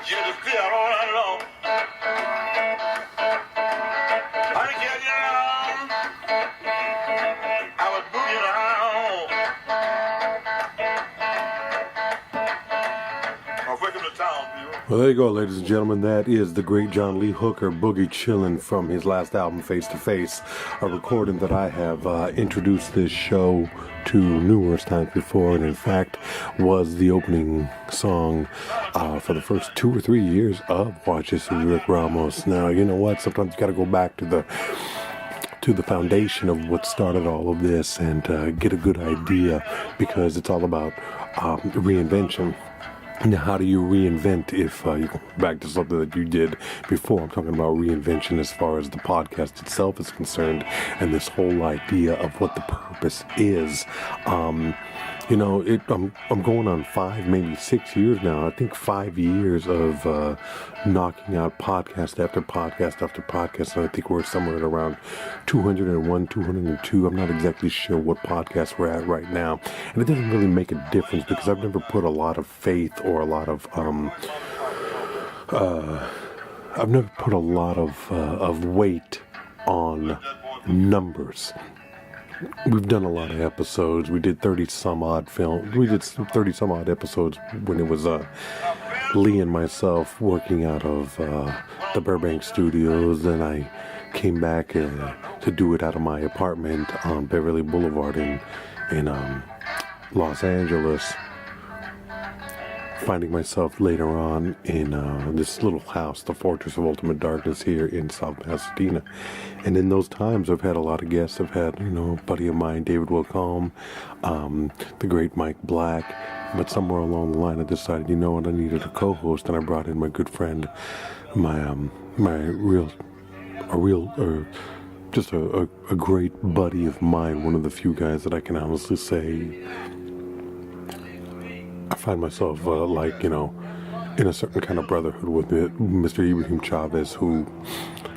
you to feel all alone. I didn't get you around. I was moving around. Welcome to town, people. Well, there you go, ladies and gentlemen. That is the great John Lee Hooker, Boogie Chillin' from his last album, Face to Face, a recording that I have introduced this show to numerous times before, and in fact was the opening song for the first 2 or 3 years of WatchThis with RickRamos. Now, you know what? Sometimes you got to go back to the foundation of what started all of this and get a good idea, because it's all about reinvention. Now, how do you reinvent if you go back to something that you did before? I'm talking about reinvention as far as the podcast itself is concerned, and this whole idea of what the purpose is. You know, I'm going on 5, maybe 6 years now. I think 5 years of knocking out podcast after podcast after podcast, and I think we're somewhere at around 201, 202. I'm not exactly sure what podcast we're at right now, and it doesn't really make a difference because I've never put a lot of faith or a lot of I've never put a lot of weight on numbers. We've done a lot of episodes. We did 30 some odd episodes when it was Lee and myself working out of the Burbank studios. Then I came back to do it out of my apartment on Beverly Boulevard in Los Angeles. Finding myself later on in this little house, the Fortress of Ultimate Darkness here in South Pasadena. And in those times, I've had a lot of guests. I've had, a buddy of mine, David Wilcombe, the great Mike Black. But somewhere along the line, I decided, I needed a co-host, and I brought in my good friend, just a great buddy of mine, one of the few guys that I can honestly say I find myself in a certain kind of brotherhood with Mr. Ibrahim Chavez, who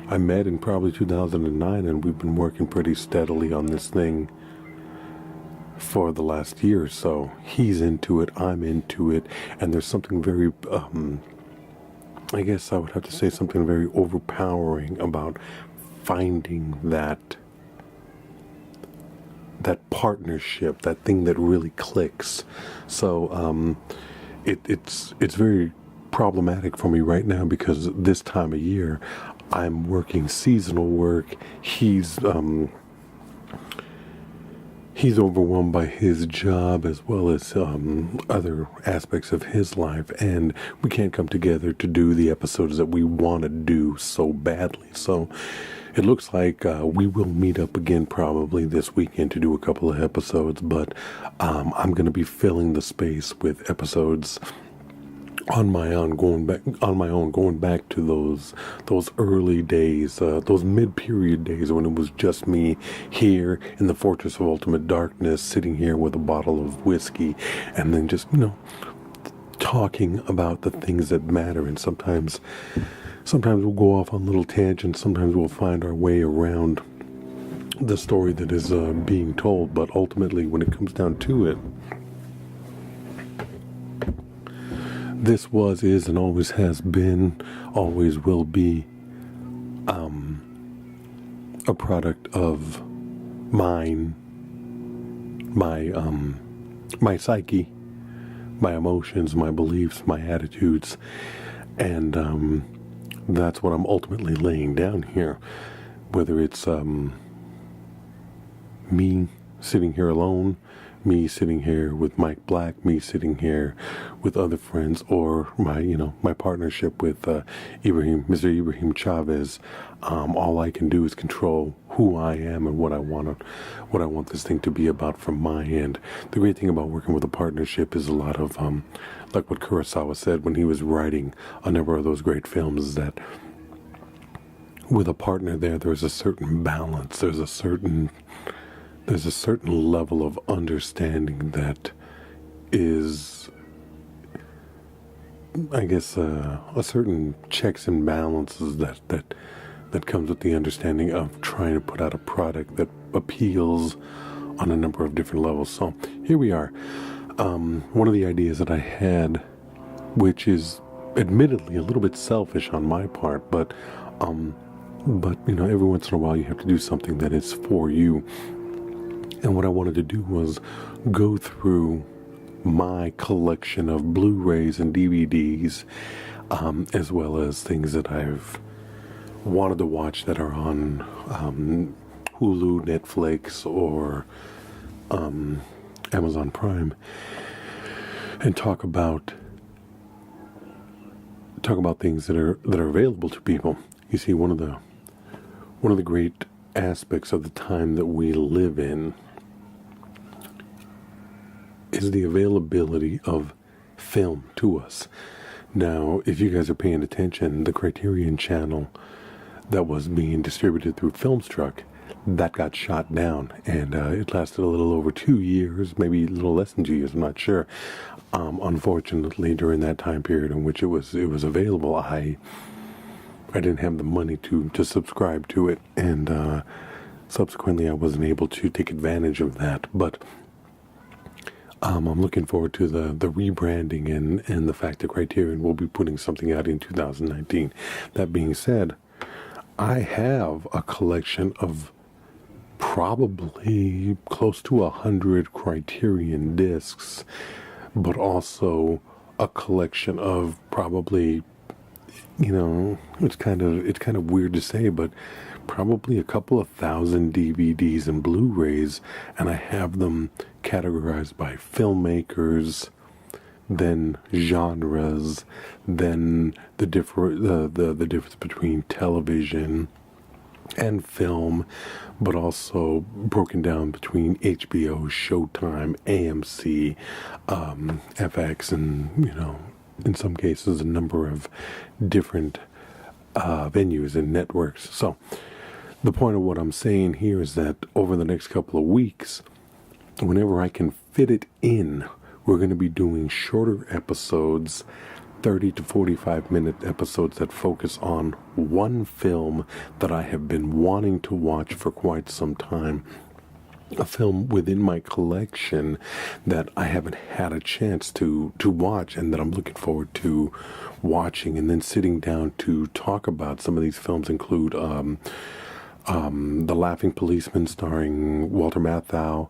I met in probably 2009, and we've been working pretty steadily on this thing for the last year or so. He's into it, I'm into it, and there's something very, I guess I would have to say something very overpowering about finding that partnership, that thing that really clicks. So it's very problematic for me right now because this time of year I'm working seasonal work. He's overwhelmed by his job as well as other aspects of his life, and we can't come together to do the episodes that we want to do so badly. So it looks like we will meet up again probably this weekend to do a couple of episodes, but I'm going to be filling the space with episodes on my own, going back to those early days, those mid-period days when it was just me here in the Fortress of Ultimate Darkness, sitting here with a bottle of whiskey, and then just talking about the things that matter. And sometimes we'll go off on little tangents. Sometimes we'll find our way around the story that is being told. But ultimately, when it comes down to it, this is, and always has been, always will be, a product of my psyche, my emotions, my beliefs, my attitudes, and that's what I'm ultimately laying down here. Whether it's me sitting here alone, me sitting here with Mike Black, me sitting here with other friends, or my partnership with Mr. Ibrahim Chavez, all I can do is control who I am and what I want this thing to be about from my end. The great thing about working with a partnership is a lot of like what Kurosawa said when he was writing a number of those great films, is that with a partner there's a certain balance, there's a certain level of understanding that is, I guess, a certain checks and balances that comes with the understanding of trying to put out a product that appeals on a number of different levels. So here we are. One of the ideas that I had, which is admittedly a little bit selfish on my part, but every once in a while you have to do something that is for you. And what I wanted to do was go through my collection of Blu-rays and DVDs, as well as things that I've wanted to watch that are on Hulu, Netflix, or Amazon Prime, and talk about things that are available to people. You see, one of the great aspects of the time that we live in is the availability of film to us. Now, if you guys are paying attention, the Criterion channel that was being distributed through Filmstruck, that got shot down, and it lasted a little over 2 years, maybe a little less than 2 years, I'm not sure. Unfortunately, during that time period in which it was available, I didn't have the money to subscribe to it, and subsequently I wasn't able to take advantage of that. But I'm looking forward to the rebranding and the fact that Criterion will be putting something out in 2019. That being said, I have a collection of probably close to 100 Criterion discs, but also a collection of probably, it's kind of weird to say, but probably a couple of thousand DVDs and Blu-rays, and I have them categorized by filmmakers, then genres, then the difference between television and film, but also broken down between HBO, Showtime, AMC, FX, and in some cases a number of different venues and networks. So the point of what I'm saying here is that over the next couple of weeks, whenever I can fit it in, we're going to be doing shorter episodes, 30 to 45 minute episodes that focus on one film that I have been wanting to watch for quite some time. A film within my collection that I haven't had a chance to watch, and that I'm looking forward to watching and then sitting down to talk about. Some of these films include The Laughing Policeman starring Walter Matthau,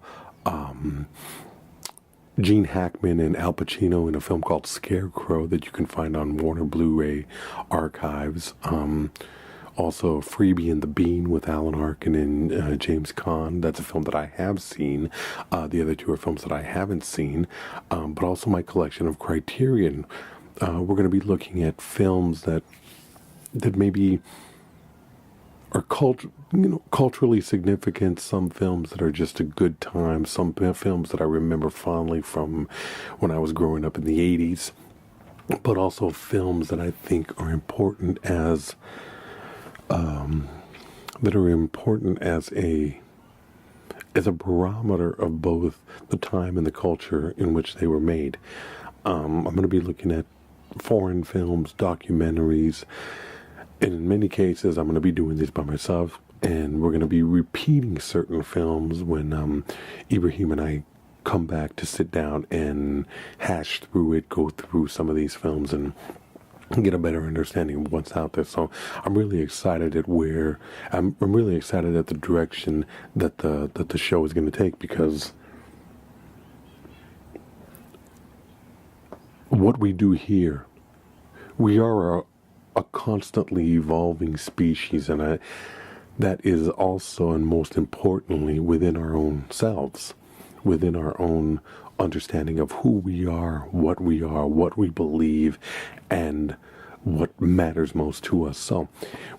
Gene Hackman and Al Pacino in a film called Scarecrow that you can find on Warner Blu-ray Archives. Also, Freebie and the Bean with Alan Arkin and James Caan. That's a film that I have seen. The other two are films that I haven't seen. But also my collection of Criterion. We're going to be looking at films that maybe are culturally significant, some films that are just a good time, some films that I remember fondly from when I was growing up in the 80s, but also films that I think are important as a barometer of both the time and the culture in which they were made. I'm going to be looking at foreign films, documentaries, and in many cases, I'm going to be doing this by myself, and we're going to be repeating certain films when Ibrahim and I come back to sit down and hash through it, go through some of these films, and get a better understanding of what's out there. So I'm really excited at I'm really excited at the direction that the show is going to take, because what we do here, we are a constantly evolving species, and that is also and most importantly within our own selves, within our own understanding of who we are, what we believe, and what matters most to us. So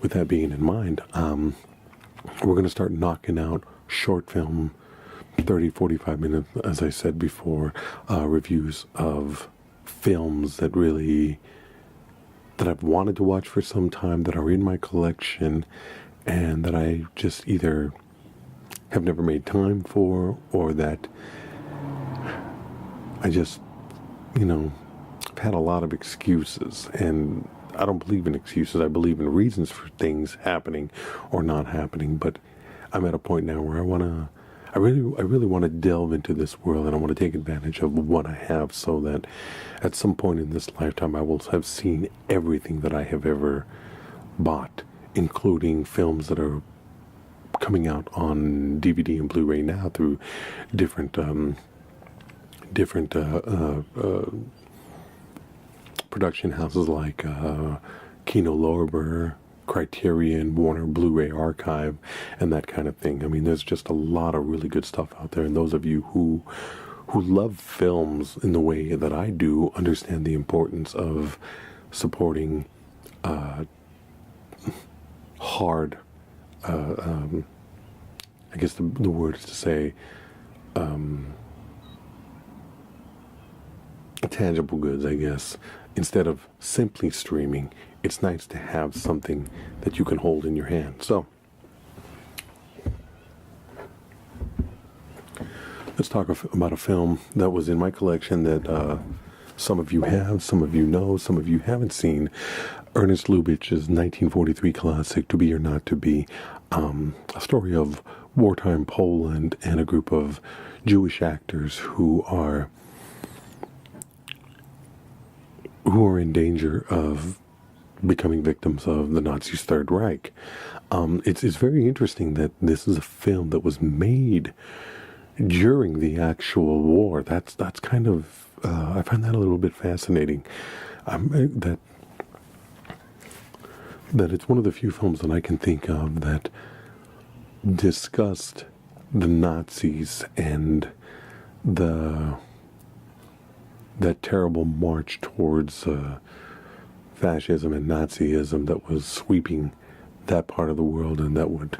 with that being in mind, we're going to start knocking out short film, 30, 45 minutes, as I said before, reviews of films that I've wanted to watch for some time, that are in my collection, and that I just either have never made time for, or that I just, I've had a lot of excuses, and I don't believe in excuses. I believe in reasons for things happening or not happening, but I'm at a point now where I really want to delve into this world, and I want to take advantage of what I have, so that at some point in this lifetime I will have seen everything that I have ever bought, including films that are coming out on DVD and Blu-ray now through different production houses like Kino Lorber, Criterion, Warner Blu-ray Archive, and that kind of thing. I mean, there's just a lot of really good stuff out there, and those of you who love films in the way that I do understand the importance of supporting hard, I guess the word is to say, tangible goods, I guess. Instead of simply streaming, it's nice to have something that you can hold in your hand. So, let's talk about a film that was in my collection that some of you have, some of you know, some of you haven't seen. Ernst Lubitsch's 1943 classic, To Be or Not to Be, a story of wartime Poland and a group of Jewish actors who are in danger of becoming victims of the Nazis' Third Reich. It's very interesting that this is a film that was made during the actual war. That's kind of I find that a little bit fascinating. That it's one of the few films that I can think of that discussed the Nazis and that terrible march towards fascism and Nazism that was sweeping that part of the world and that would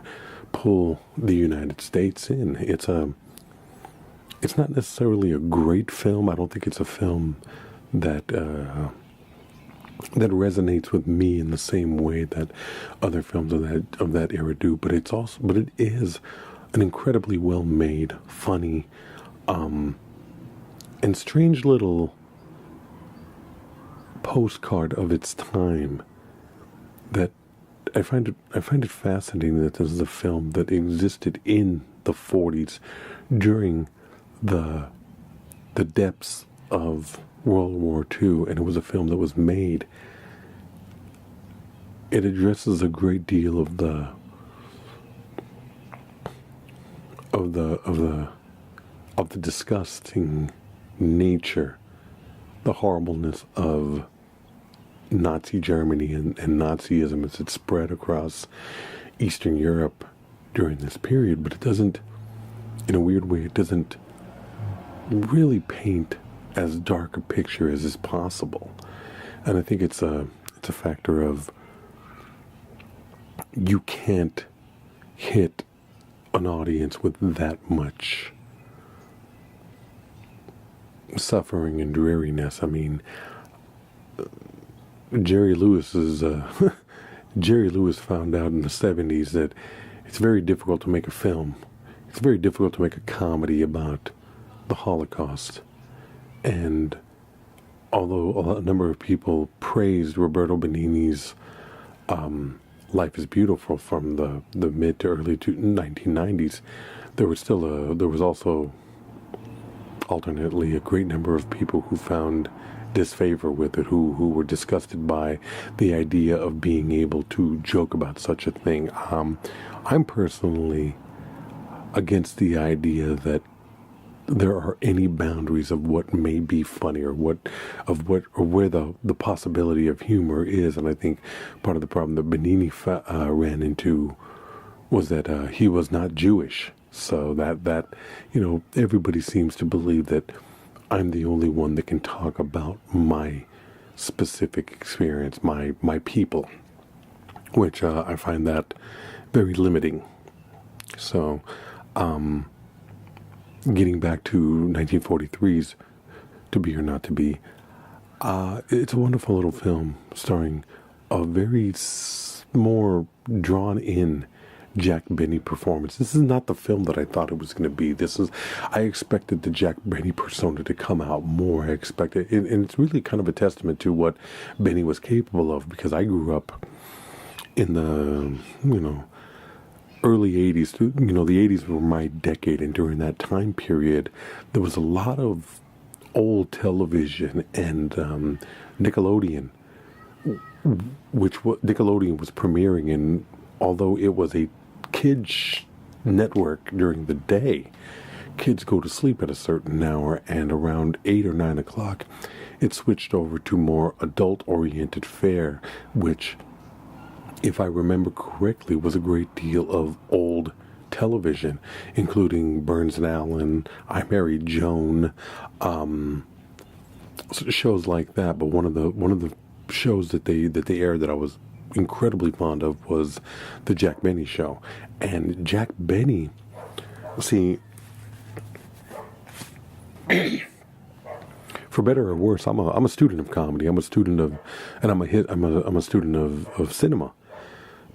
pull the United States in. It's not necessarily a great film. I don't think it's a film that resonates with me in the same way that other films of that era do. But it is an incredibly well made, funny, and strange little postcard of its time that I find it fascinating that this is a film that existed in the 40s during the depths of World War II, and it was a film that was made. It addresses a great deal of the disgusting nature, the horribleness of Nazi Germany and Nazism as it spread across Eastern Europe during this period. But it doesn't, in a weird way, it doesn't really paint as dark a picture as is possible. And I think it's a factor of you can't hit an audience with that much suffering and dreariness. I mean, Jerry Lewis found out in the 70s that it's very difficult to make a film. It's very difficult to make a comedy about the Holocaust. And although a number of people praised Roberto Benigni's Life is Beautiful from the mid to early 1990s, there was also alternately a great number of people who found disfavor with it, who were disgusted by the idea of being able to joke about such a thing. I'm personally against the idea that there are any boundaries of what may be funny or where the possibility of humor is. And I think part of the problem that Benigni ran into was that he was not Jewish. So that everybody seems to believe that I'm the only one that can talk about my specific experience, my people, which I find that very limiting. So, getting back to 1943's To Be or Not to Be, it's a wonderful little film starring a very more drawn-in Jack Benny performance. This is not the film that I thought it was going to be. I expected the Jack Benny persona to come out more. I expected, and it's really kind of a testament to what Benny was capable of, because I grew up in the, early 80s, the 80s were my decade, and during that time period, there was a lot of old television and Nickelodeon, Nickelodeon was premiering, and although it was a kids network during the day, kids go to sleep at a certain hour, and around 8 or 9 o'clock, it switched over to more adult-oriented fare, which, if I remember correctly, was a great deal of old television, including Burns and Allen, I Married Joan, shows like that. But one of the shows that they aired that I was incredibly fond of was the Jack Benny Show. And Jack Benny, see, for better or worse, I'm a student of comedy. I'm a student of, and I'm a student of cinema,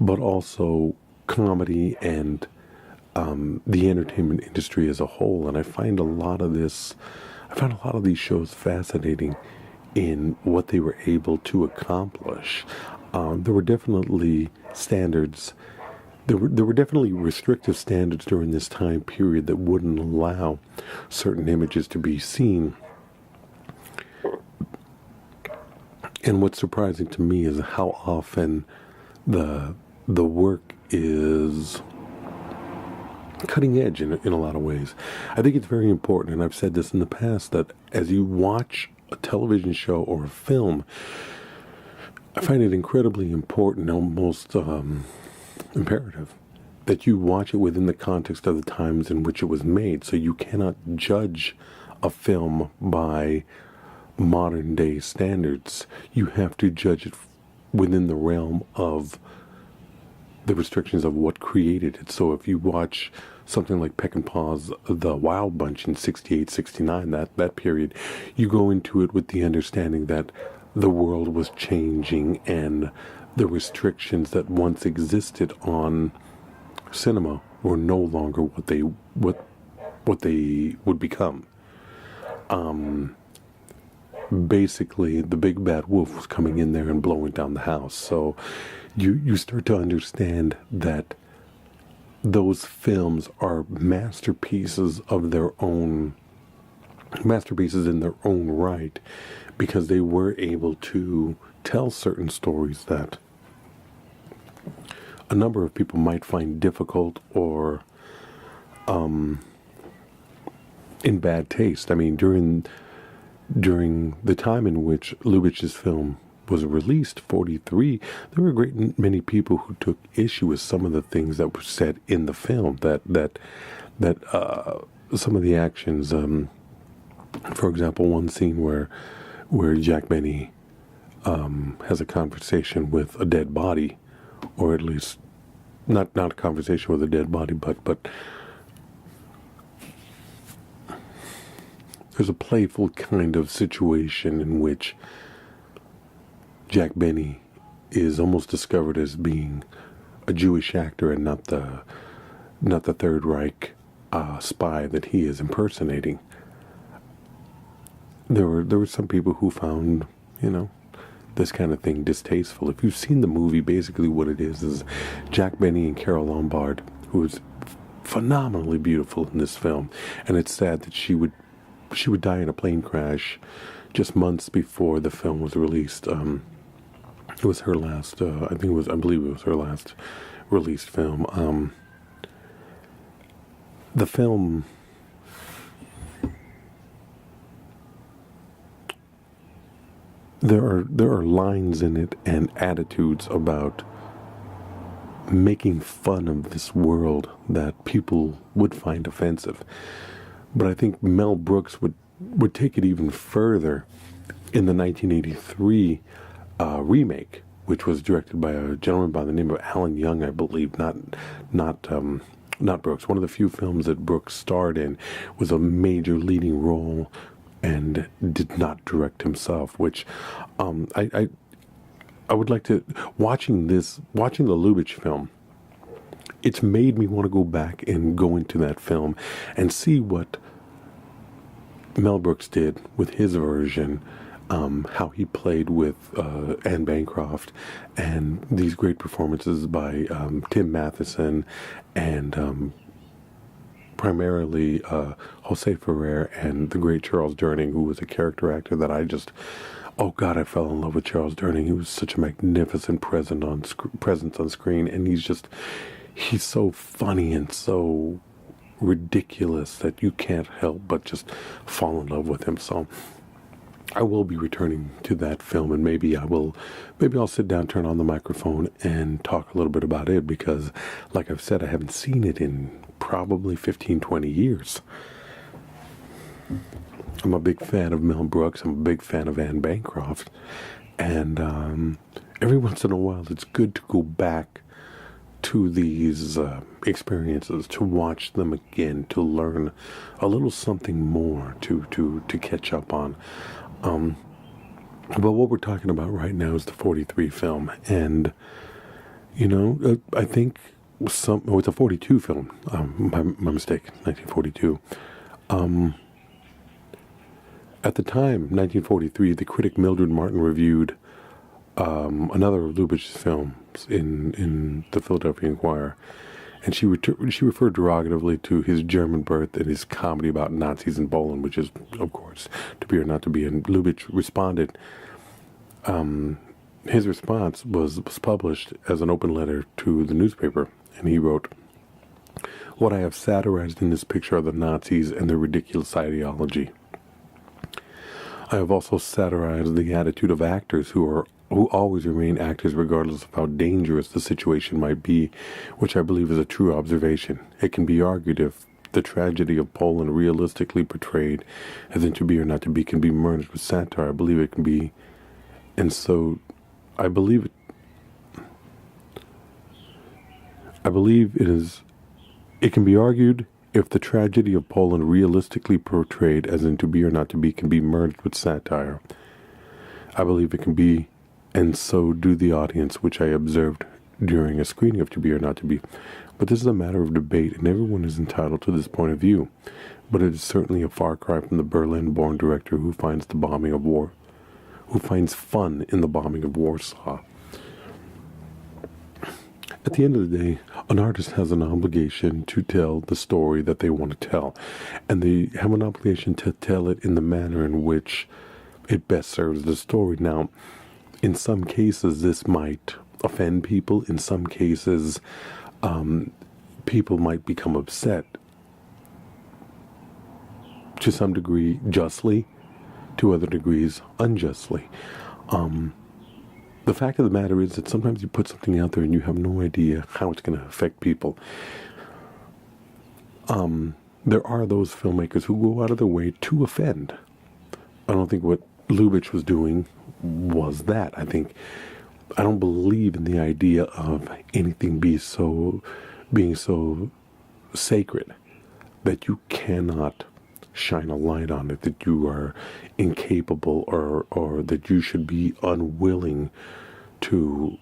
but also comedy and the entertainment industry as a whole. And I find a lot of these shows fascinating in what they were able to accomplish. There were definitely standards. There were definitely restrictive standards during this time period that wouldn't allow certain images to be seen. And what's surprising to me is how often the work is cutting edge in a lot of ways. I think it's very important, and I've said this in the past, that as you watch a television show or a film, I find it incredibly important, almost imperative, that you watch it within the context of the times in which it was made. So you cannot judge a film by modern day standards. You have to judge it within the realm of the restrictions of what created it. So if you watch something like Peckinpah's The Wild Bunch in 68, 69, that period, you go into it with the understanding that the world was changing and the restrictions that once existed on cinema were no longer what they would become. Basically, the big bad wolf was coming in there and blowing down the house. So you start to understand that those films are masterpieces in their own right, because they were able to tell certain stories that a number of people might find difficult or in bad taste. I mean, during the time in which Lubitsch's film was released, 43, there were a great many people who took issue with some of the things that were said in the film. That some of the actions, for example, one scene where Jack Benny has a conversation with a dead body, or at least not a conversation with a dead body, but there's a playful kind of situation in which Jack Benny is almost discovered as being a Jewish actor and not the Third Reich spy that he is impersonating. There were some people who found, this kind of thing distasteful. If you've seen the movie, basically what it is Jack Benny and Carole Lombard, who is phenomenally beautiful in this film, and it's sad that she would die in a plane crash just months before the film was released. It was her last, I believe it was her last released film. The film, there are lines in it and attitudes about making fun of this world that people would find offensive. But I think Mel Brooks would take it even further in the 1983 remake, which was directed by a gentleman by the name of Alan Young, I believe. Not Brooks. One of the few films that Brooks starred in, was a major leading role, and did not direct himself. Which I would like to, watching the Lubitsch film, it's made me want to go back and go into that film and see what Mel Brooks did with his version, how he played with Anne Bancroft, and these great performances by Tim Matheson and primarily Jose Ferrer and the great Charles Durning, who was a character actor that oh God, I fell in love with Charles Durning. He was such a magnificent presence on screen, and he's so funny and so ridiculous that you can't help but just fall in love with him. So I will be returning to that film, and maybe I'll sit down, turn on the microphone, and talk a little bit about it, because, like I've said, I haven't seen it in probably 15, 20 years. I'm a big fan of Mel Brooks. I'm a big fan of Anne Bancroft. And every once in a while, it's good to go back to these experiences, to watch them again, to learn a little something more, to catch up on. But what we're talking about right now is the 43 film. And, I think it's a 42 film. My mistake, 1942. At the time, 1943, the critic Mildred Martin reviewed another of Lubitsch's films in the Philadelphia Inquirer, and she referred derogatively to his German birth and his comedy about Nazis in Poland, which is, of course, To Be or Not to Be. And Lubitsch responded. His response was published as an open letter to the newspaper, and he wrote, "What I have satirized in this picture are the Nazis and their ridiculous ideology. I have also satirized the attitude of actors who always remain actors regardless of how dangerous the situation might be, which I believe is a true observation. It can be argued if the tragedy of Poland realistically portrayed as in To Be or Not to Be can be merged with satire, I believe it can be, and so I believe it can be argued if the tragedy of Poland realistically portrayed as in To Be or Not to Be can be merged with satire. I believe it can be, and so do the audience, which I observed during a screening of To Be or Not to Be. But this is a matter of debate, and everyone is entitled to this point of view. But it is certainly a far cry from the Berlin-born director who finds fun in the bombing of Warsaw. At the end of the day, an artist has an obligation to tell the story that they want to tell, and they have an obligation to tell it in the manner in which it best serves the story. Now, in some cases, this might offend people. In some cases, people might become upset, to some degree justly, to other degrees unjustly. The fact of the matter is that sometimes you put something out there and you have no idea how it's going to affect people. There are those filmmakers who go out of their way to offend. I don't think what Lubitsch was doing was that. I don't believe in the idea of anything being so sacred that you cannot shine a light on it, that you are incapable or that you should be unwilling to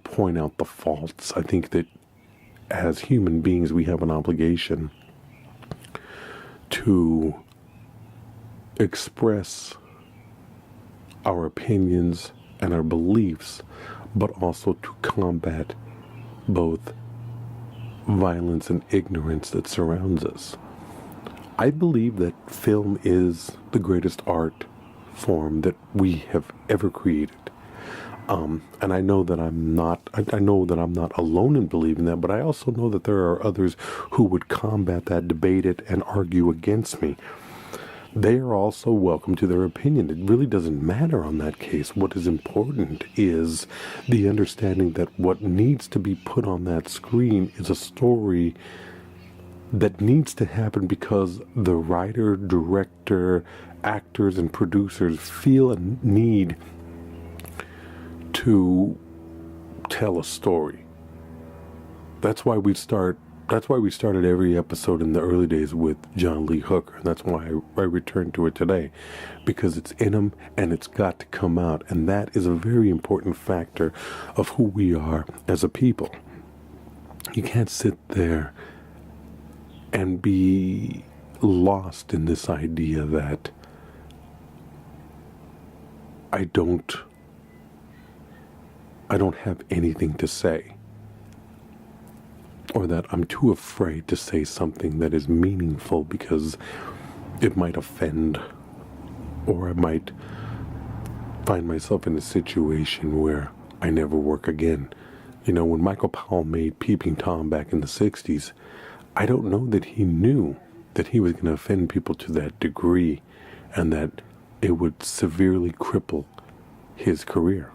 point out the faults. I think that as human beings we have an obligation to express our opinions and our beliefs, but also to combat both violence and ignorance that surrounds us. I believe that film is the greatest art form that we have ever created. And I know that I'm not alone in believing that, but I also know that there are others who would combat that, debate it, and argue against me. They are also welcome to their opinion. It really doesn't matter on that case. What is important is the understanding that what needs to be put on that screen is a story that needs to happen because the writer, director, actors, and producers feel a need to tell a story. That's why we started every episode in the early days with John Lee Hooker, and that's why I return to it today, because it's in him and it's got to come out, and that is a very important factor of who we are as a people. You can't sit there and be lost in this idea that I don't have anything to say, or that I'm too afraid to say something that is meaningful because it might offend, or I might find myself in a situation where I never work again. You know, when Michael Powell made Peeping Tom back in the 60s, I don't know that he knew that he was going to offend people to that degree and that it would severely cripple his career.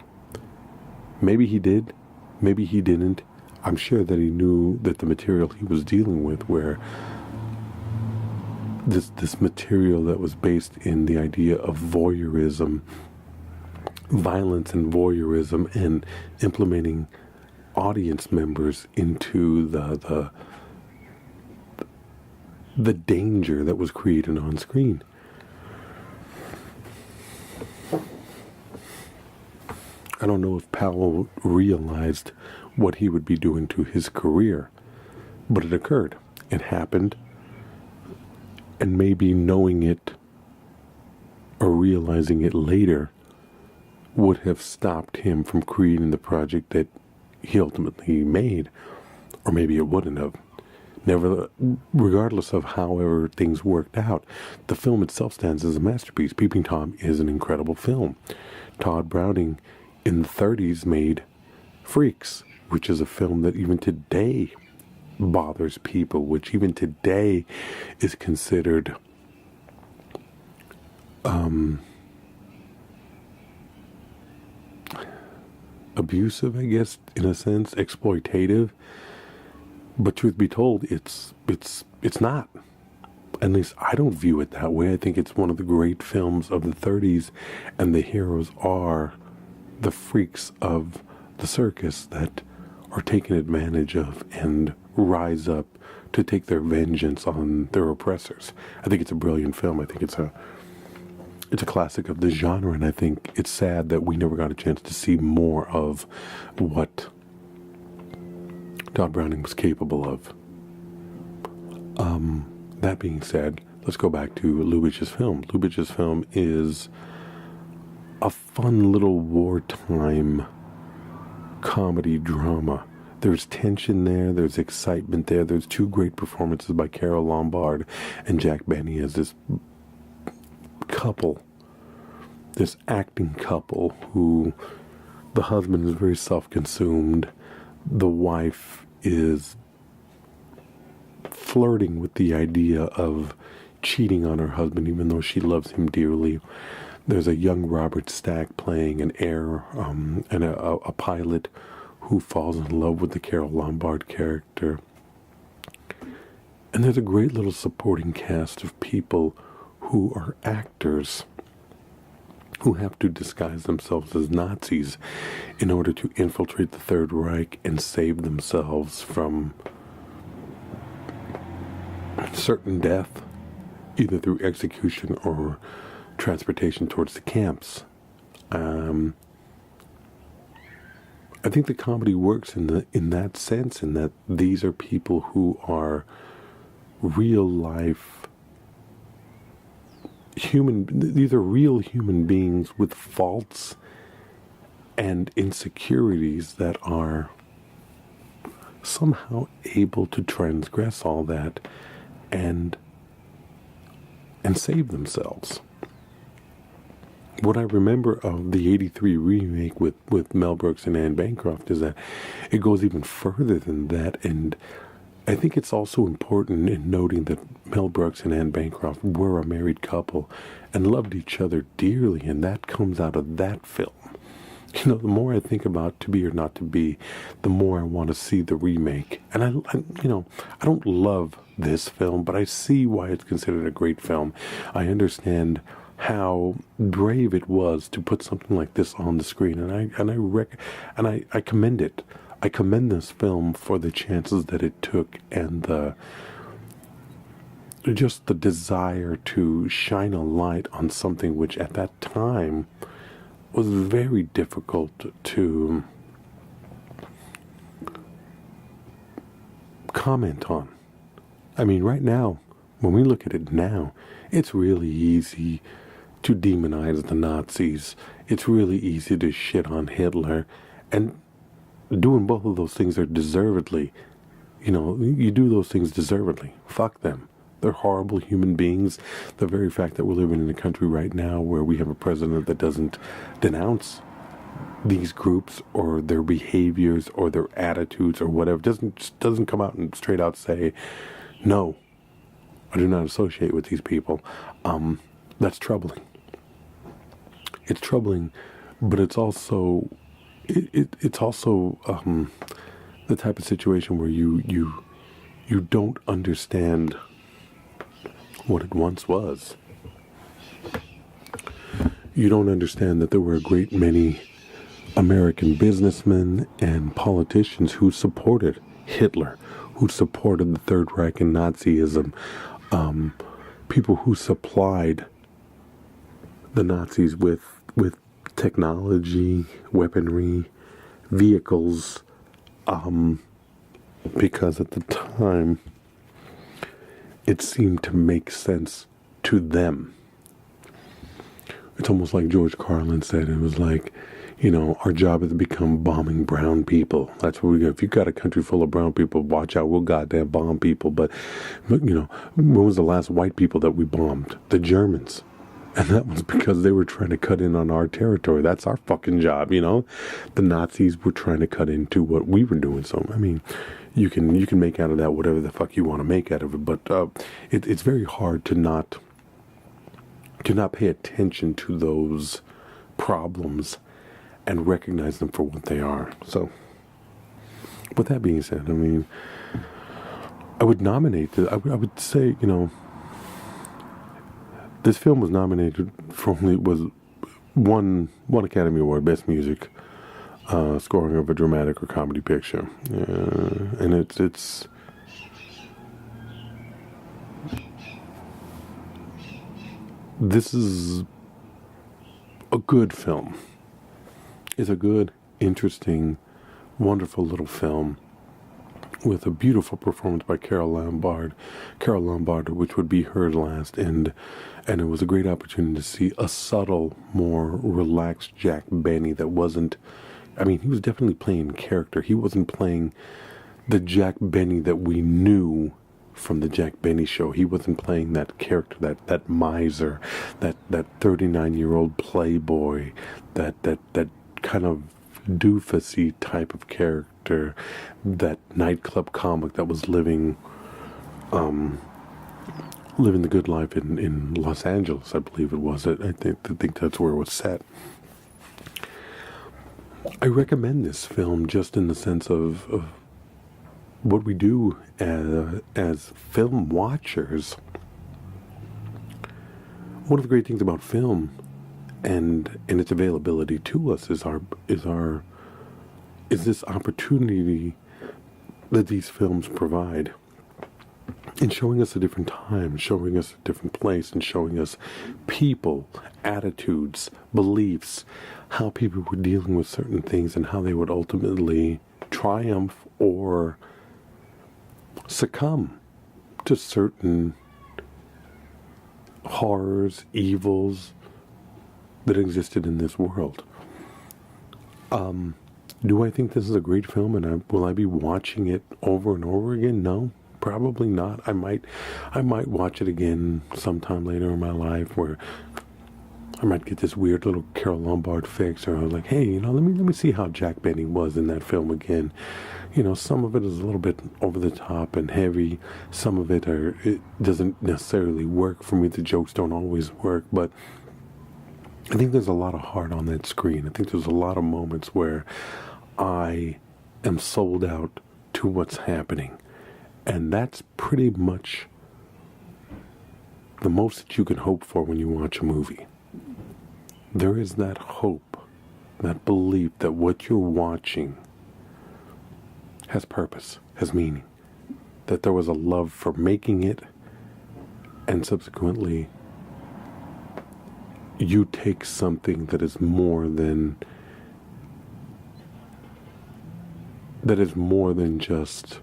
Maybe he did, maybe he didn't. I'm sure that he knew that the material he was dealing with, where this material that was based in the idea of voyeurism, violence and voyeurism, and implementing audience members into the danger that was created on screen. I don't know if Powell realized what he would be doing to his career, but it occurred. It happened, and maybe knowing it or realizing it later would have stopped him from creating the project that he ultimately made, or maybe it wouldn't have. Regardless of however things worked out, the film itself stands as a masterpiece. Peeping Tom is an incredible film. Todd Browning in the 30s made Freaks, which is a film that even today bothers people, which even today is considered abusive, I guess, in a sense, exploitative. But truth be told, it's not. At least I don't view it that way. I think it's one of the great films of the 30s, and the heroes are the freaks of the circus that are taken advantage of and rise up to take their vengeance on their oppressors. I think it's a brilliant film. I think it's a classic of the genre, and I think it's sad that we never got a chance to see more of what Todd Browning was capable of. That being said, let's go back to Lubitsch's film. Lubitsch's film is a fun little wartime comedy drama. There's tension there, there's excitement there, there's two great performances by Carole Lombard and Jack Benny as this couple, this acting couple who the husband is very self-consumed, the wife is flirting with the idea of cheating on her husband even though she loves him dearly. There's a young Robert Stack playing an heir and a pilot who falls in love with the Carole Lombard character. And there's a great little supporting cast of people who are actors who have to disguise themselves as Nazis in order to infiltrate the Third Reich and save themselves from certain death, either through execution or transportation towards the camps. I think the comedy works in that sense, in that these are people who are real life these are real human beings with faults and insecurities that are somehow able to transgress all that and save themselves. What I remember of the 83 remake with Mel Brooks and Anne Bancroft is that it goes even further than that, and I think it's also important in noting that Mel Brooks and Anne Bancroft were a married couple and loved each other dearly, and that comes out of that film. You know, the more I think about To Be or Not to Be, the more I want to see the remake. And I don't love this film, but I see why it's considered a great film. I understand how brave it was to put something like this on the screen, and I commend it. I commend this film for the chances that it took and just the desire to shine a light on something which at that time was very difficult to comment on. I mean, right now, when we look at it now, it's really easy to demonize the Nazis. It's really easy to shit on Hitler, and doing both of those things are deservedly. You do those things deservedly. Fuck them. They're horrible human beings. The very fact that we're living in a country right now where we have a president that doesn't denounce these groups or their behaviors or their attitudes or whatever, doesn't come out and straight out say, no, I do not associate with these people. That's troubling. It's troubling, but it's also it's also the type of situation where you don't understand what it once was. You don't understand that there were a great many American businessmen and politicians who supported Hitler, who supported the Third Reich and Nazism, people who supplied the Nazis with technology, weaponry, vehicles, because at the time it seemed to make sense to them. It's almost like George Carlin said. It was like, our job is to become bombing brown people. That's what we got. If you got a country full of brown people, watch out, we'll goddamn bomb people. But when was the last white people that we bombed? The Germans. And that was because they were trying to cut in on our territory. That's our fucking job, The Nazis were trying to cut into what we were doing. So, you can make out of that whatever the fuck you want to make out of it. But it's very hard to not pay attention to those problems and recognize them for what they are. So, with that being said, I would nominate this. I would say, this film was nominated for one Academy Award, Best Music, scoring of a dramatic or comedy picture, and it's this is a good film. It's a good, interesting, wonderful little film with a beautiful performance by Carole Lombard, which would be her last, and it was a great opportunity to see a subtle, more relaxed Jack Benny that wasn't, he was definitely playing character. He wasn't playing the Jack Benny that we knew from the Jack Benny show. He wasn't playing that character, that miser, that 39-year-old playboy, that kind of doofusy type of character, that nightclub comic that was living the good life in Los Angeles, I believe it was. I think that's where it was set. I recommend this film just in the sense of what we do as film watchers. One of the great things about film and its availability to us is this opportunity that these films provide in showing us a different time, showing us a different place, and showing us people, attitudes, beliefs, how people were dealing with certain things and how they would ultimately triumph or succumb to certain horrors, evils that existed in this world. Do I think this is a great film, and will I be watching it over and over again? No, probably not. I might watch it again sometime later in my life, where I might get this weird little Carole Lombard fix, or I was like, hey, let me see how Jack Benny was in that film again. Some of it is a little bit over the top and heavy. Some of it doesn't necessarily work for me. The jokes don't always work, but I think there's a lot of heart on that screen. I think there's a lot of moments where I am sold out to what's happening. And that's pretty much the most that you can hope for when you watch a movie. There is that hope, that belief that what you're watching has purpose, has meaning. That there was a love for making it, and subsequently you take something that is more than just,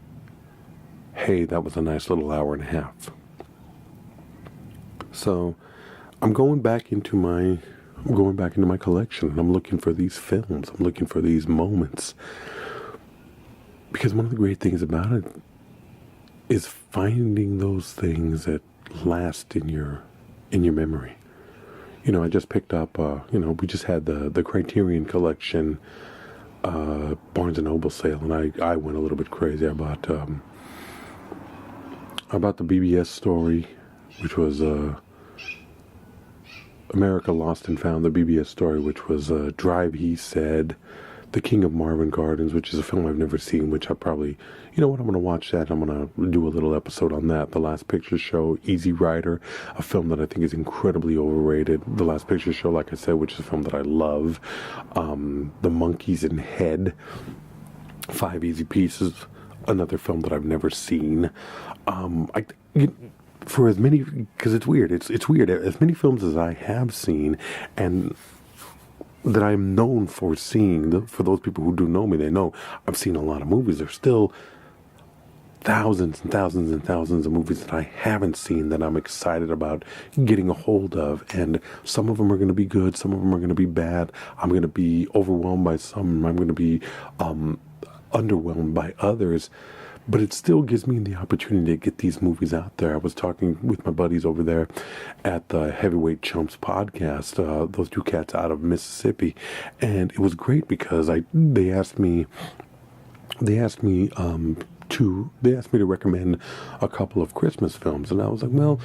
hey, that was a nice little hour and a half. So I'm going back into my collection, and I'm looking for these films. I'm looking for these moments. Because one of the great things about it is finding those things that last in your memory. I just picked up, we just had the Criterion Collection Barnes & Noble sale, and I went a little bit crazy. I bought the BBS story, which was America Lost and Found, the BBS story, which was Drive, He Said, The King of Marvin Gardens, which is a film I've never seen, which I probably, I'm going to watch that. I'm going to do a little episode on that. The Last Picture Show, Easy Rider, a film that I think is incredibly overrated. The Last Picture Show, like I said, which is a film that I love. The Monkeys in Head, Five Easy Pieces, another film that I've never seen. For as many, because it's weird, it's weird, as many films as I have seen, and that I'm known for seeing, for those people who do know me, they know I've seen a lot of movies. There's still thousands and thousands and thousands of movies that I haven't seen that I'm excited about getting a hold of, and some of them are going to be good, some of them are going to be bad. I'm going to be overwhelmed by some, I'm going to be underwhelmed by others. But it still gives me the opportunity to get these movies out there. I was talking with my buddies over there at the Heavyweight Chumps podcast, those two cats out of Mississippi, and it was great because they asked me to recommend a couple of Christmas films, and I was like, well,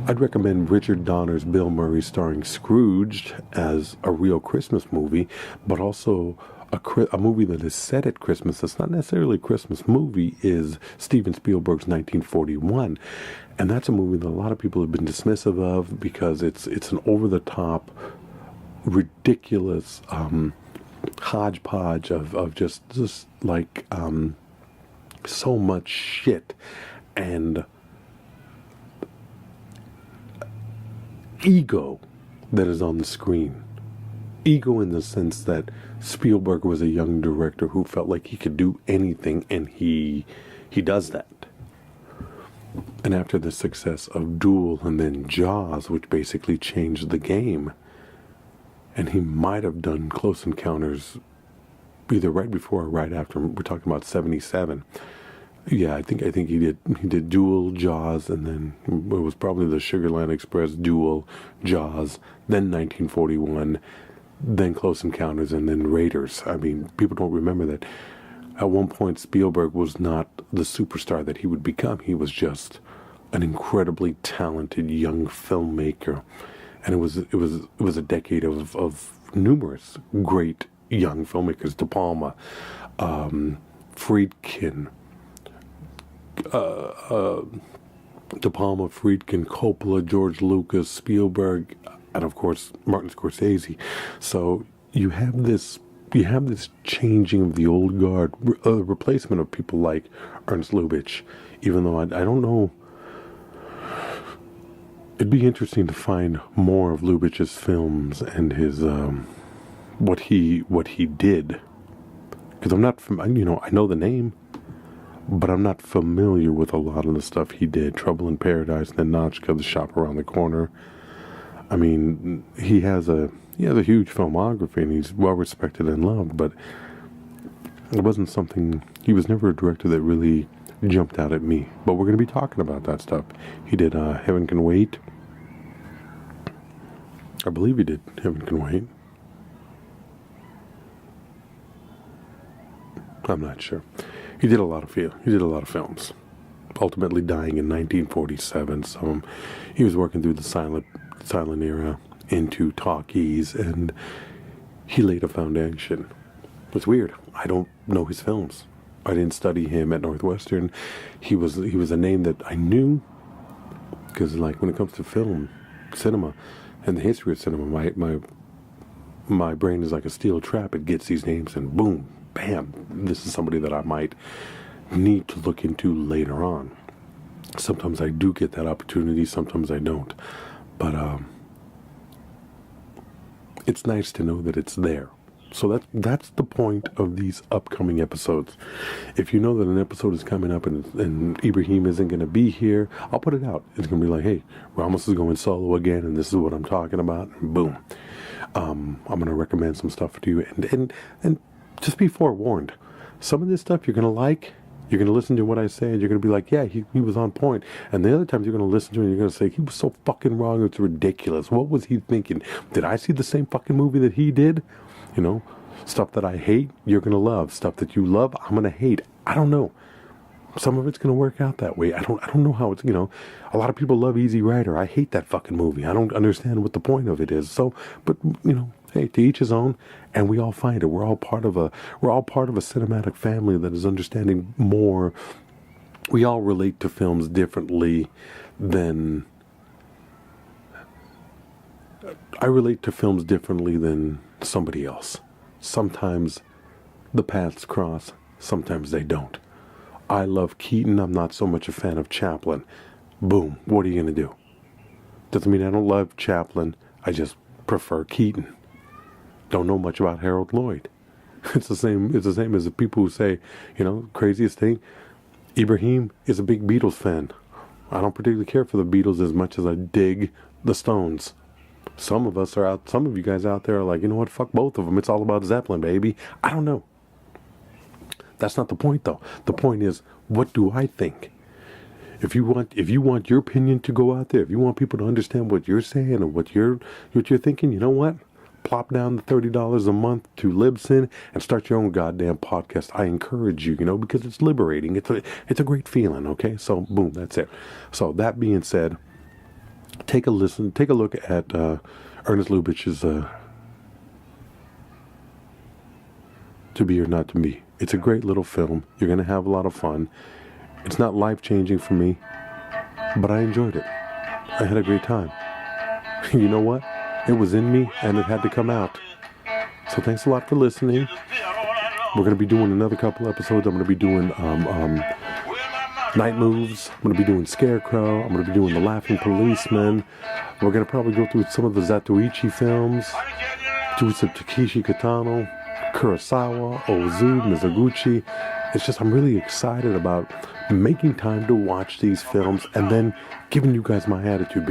I'd recommend Richard Donner's Bill Murray starring Scrooge as a real Christmas movie, but also a movie that is set at Christmas, that's not necessarily a Christmas movie, is Steven Spielberg's 1941. And that's a movie that a lot of people have been dismissive of because it's an over-the-top, ridiculous hodgepodge of just like so much shit and ego that is on the screen. Ego in the sense that Spielberg was a young director who felt like he could do anything, and he does that. And after the success of Duel and then Jaws, which basically changed the game, and he might have done Close Encounters either right before or right after. We're talking about 1977. Yeah, I think he did Duel, Jaws, and then it was probably the Sugarland Express, Duel, Jaws, then 1941. Then Close Encounters, and then Raiders. I mean, people don't remember that at one point Spielberg was not the superstar that he would become. He was just an incredibly talented young filmmaker, and it was a decade of numerous great young filmmakers: De Palma, Friedkin, Coppola, George Lucas, Spielberg, and of course Martin Scorsese. So you have this changing of the old guard, replacement of people like Ernst Lubitsch. Even though I don't know, it'd be interesting to find more of Lubitsch's films and his what he did, because I'm not I know the name, but I'm not familiar with a lot of the stuff he did. Trouble in Paradise, then Notchka, The Shop Around the Corner. I mean, he has a huge filmography, and he's well respected and loved, but it wasn't something, he was never a director that really jumped out at me. But we're going to be talking about that stuff. He did Heaven Can Wait. I believe he did Heaven Can Wait. I'm not sure. He did a lot of films. Ultimately dying in 1947, so he was working through the silent era into talkies, and he laid a foundation. It's weird. I don't know his films. I didn't study him at Northwestern. He was a name that I knew because, like, when it comes to cinema, and the history of cinema, my brain is like a steel trap. It gets these names, and boom, bam, this is somebody that I might need to look into later on. Sometimes I do get that opportunity, sometimes I don't. But it's nice to know that it's there. So that's the point of these upcoming episodes. If you know that an episode is coming up and Ibrahim isn't going to be here, I'll put it out. It's going to be like, hey, Ramos is going solo again, and this is what I'm talking about. And boom. I'm going to recommend some stuff to you. And just be forewarned. Some of this stuff you're going to like. You're going to listen to what I say, and you're going to be like, yeah, he was on point. And the other times you're going to listen to it, and you're going to say, he was so fucking wrong, it's ridiculous. What was he thinking? Did I see the same fucking movie that he did? You know, stuff that I hate, you're going to love. Stuff that you love, I'm going to hate. I don't know. Some of it's going to work out that way. I don't know how it's, you know, a lot of people love Easy Rider. I hate that fucking movie. I don't understand what the point of it is. So, but, you know, hey, to each his own, and we all find it. We're all part of a cinematic family that is understanding more. We all relate to films differently than I relate to films differently than somebody else. Sometimes the paths cross, sometimes they don't. I love Keaton. I'm not so much a fan of Chaplin. Boom. What are you going to do? Doesn't mean I don't love Chaplin. I just prefer Keaton. Don't know much about Harold Lloyd. It's the same as the people who say, you know, craziest thing, Ibrahim is a big Beatles fan. I don't particularly care for the Beatles as much as I dig the Stones. Some of you guys out there are like, you know what, fuck both of them. It's all about Zeppelin, baby. I don't know. That's not the point, though. The point is, what do I think? If you want your opinion to go out there, if you want people to understand what you're saying and what you're thinking, you know what? Plop down the $30 a month to Libsyn and start your own goddamn podcast. I encourage you, you know, because it's liberating. It's a great feeling, okay? So, boom, that's it. So, that being said, take a look at Ernst Lubitsch's To Be or Not to Be. It's a great little film. You're going to have a lot of fun. It's not life-changing for me, but I enjoyed it. I had a great time. You know what? It was in me, and it had to come out. So thanks a lot for listening. We're going to be doing another couple episodes. I'm going to be doing Night Moves. I'm going to be doing Scarecrow. I'm going to be doing The Laughing Policeman. We're going to probably go through some of the Zatoichi films. Do some Takeshi Kitano, Kurosawa, Ozu, Mizoguchi. It's just, I'm really excited about making time to watch these films and then giving you guys my attitude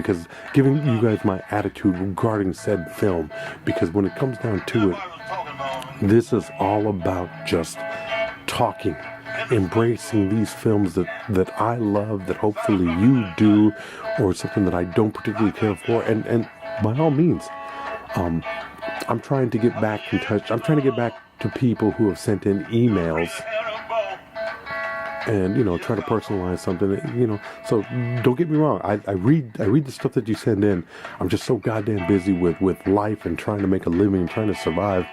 regarding said film, because when it comes down to it, this is all about just talking, embracing these films that I love, that hopefully you do, or something that I don't particularly care for, and by all means, I'm trying to get back in touch. I'm trying to get back to people who have sent in emails and, you know, try to personalize something, you know. So don't get me wrong. I read the stuff that you send in. I'm just so goddamn busy with life and trying to make a living and trying to survive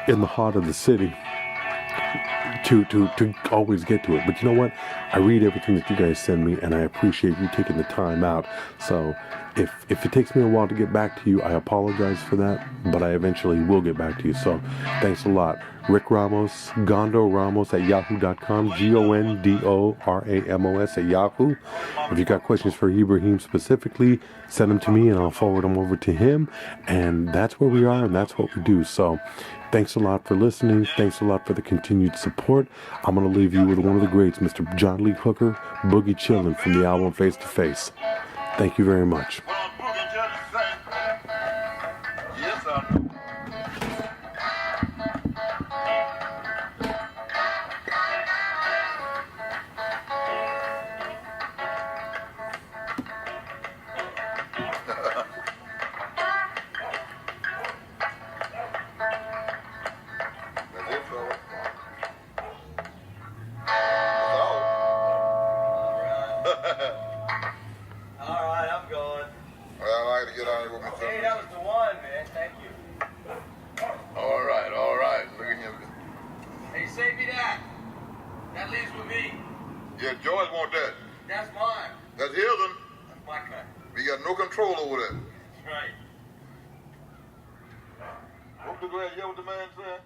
in the heart of the city to always get to it. But you know what? I read everything that you guys send me, and I appreciate you taking the time out. So if it takes me a while to get back to you, I apologize for that, but I eventually will get back to you. So thanks a lot. RickRamos, GondoRamos at yahoo.com, GondoRamos at Yahoo. If you got questions for Ibrahim specifically, send them to me and I'll forward them over to him. And that's where we are, and that's what we do. So thanks a lot for listening. Thanks a lot for the continued support. I'm going to leave you with one of the greats, Mr. John Lee Hooker, Boogie Chillin' from the album Face to Face. Thank you very much. Yes, I know. Alright, I'm going. Well, I like to get on here with my Hey, that was the one, man. Thank you. All right. Look at him. Hey, save me that. That leaves with me. Yeah, George want that. That's mine. That's his one. That's my cut. We got no control over that. That's right. What the glad you hear what the man said?